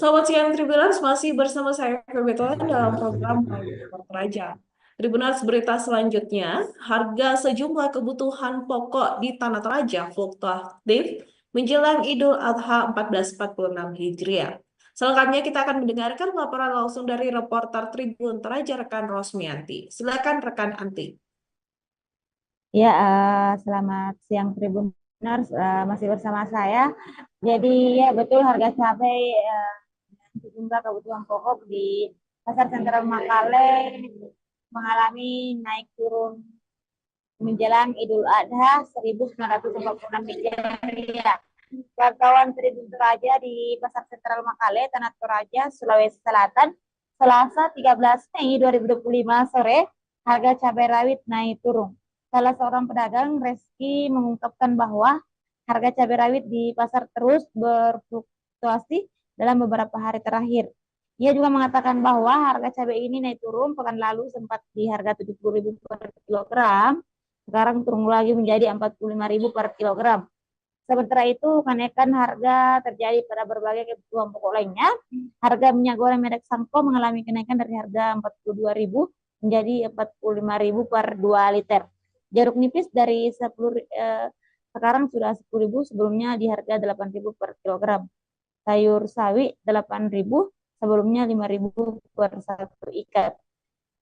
Selamat siang Tribuners, masih bersama saya Kebetulan dalam program Raja. Tribuners, berita selanjutnya, harga sejumlah kebutuhan pokok di Tanah Toraja fluktuatif menjelang Idul Adha 1446 Hijriah. Selengkapnya kita akan mendengarkan laporan langsung dari reporter Tribun Toraja rekan Rosmianti. Silakan rekan Anti. Ya, selamat siang Tribuners, masih bersama saya. Jadi ya betul harga cabai sejumlah kebutuhan pokok di Pasar Sentral Makale mengalami naik turun menjelang Idul Adha 1446 Hijriah. Wartawan Tribun Toraja di Pasar Sentral Makale, Tanah Toraja, Sulawesi Selatan, Selasa 13 Mei 2025 sore, harga cabai rawit naik turun. Salah seorang pedagang, Reski, mengungkapkan bahwa harga cabai rawit di pasar terus berfluktuasi dalam beberapa hari terakhir. Ia juga mengatakan bahwa harga cabai ini naik turun, pekan lalu sempat di harga 70.000 per kilogram, sekarang turun lagi menjadi 45.000 per kilogram. Sementara itu, kenaikan harga terjadi pada berbagai kebutuhan pokok lainnya. Harga minyak goreng merek Sanko mengalami kenaikan dari harga 42.000 menjadi 45.000 per 2 liter. Jeruk nipis dari 10 sekarang sudah 10.000, sebelumnya di harga 8.000 per kilogram. Sayur sawi 8.000, sebelumnya 5.000 per satu ikat.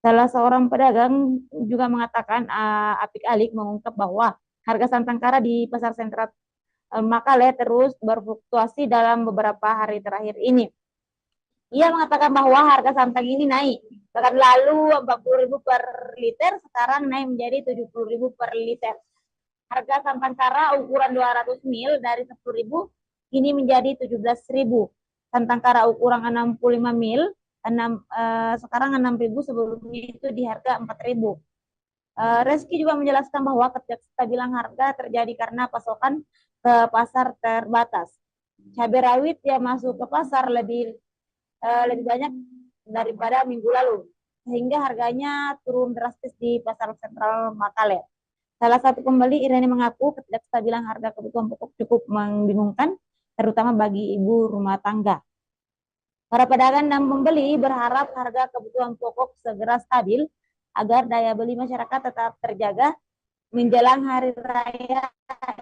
Salah seorang pedagang juga mengatakan, Apik Alik mengungkap bahwa harga santan kara di pasar sentral Makale terus berfluktuasi dalam beberapa hari terakhir ini. Ia mengatakan bahwa harga santan ini naik. Pekan lalu 40.000 per liter, sekarang naik menjadi 70.000 per liter. Harga santan kara ukuran 200 ml dari 10.000 ini menjadi 17.000. Santan kara ukuran 65 ml sekarang 6.000, sebelumnya itu di harga 4.000. Reski juga menjelaskan bahwa ketidakstabilan harga terjadi karena pasokan ke pasar terbatas. Cabai rawit yang masuk ke pasar lebih banyak daripada minggu lalu, sehingga harganya turun drastis di pasar sentral Makale. Salah satu pembeli, Irene, mengaku ketidakstabilan harga kebutuhan pokok cukup membingungkan, terutama bagi ibu rumah tangga. Para pedagang dan pembeli berharap harga kebutuhan pokok segera stabil agar daya beli masyarakat tetap terjaga menjelang Hari Raya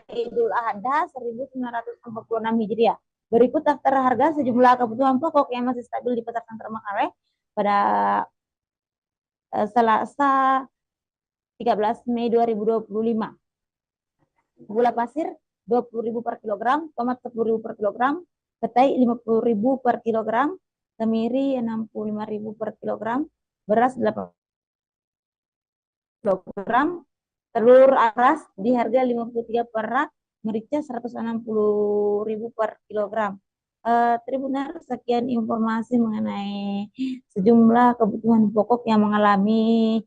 Idul Adha 1446 Hijriah. Berikut daftar harga sejumlah kebutuhan pokok yang masih stabil di Pasar Sentral Makale pada Selasa 13 Mei 2025. Gula pasir 20.000 per kilogram, tomat 10.000 per kilogram, petai 50.000 per kilogram, kemiri 65.000 per kilogram, beras 8 kilogram, telur aras di harga 53 per rak, merica 160.000 per kilogram. Tribuner, sekian informasi mengenai sejumlah kebutuhan pokok yang mengalami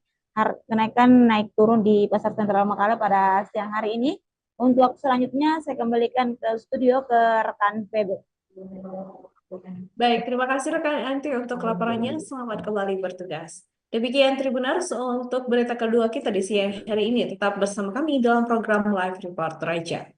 kenaikan naik turun di Pasar Sentral Makale pada siang hari ini. Untuk selanjutnya saya kembalikan ke studio ke rekan Febe. Baik, terima kasih rekan Anti untuk laporannya. Selamat kembali bertugas. Demikian Tribuners untuk berita kedua kita di siang hari ini. Tetap bersama kami dalam program Live Report Raja.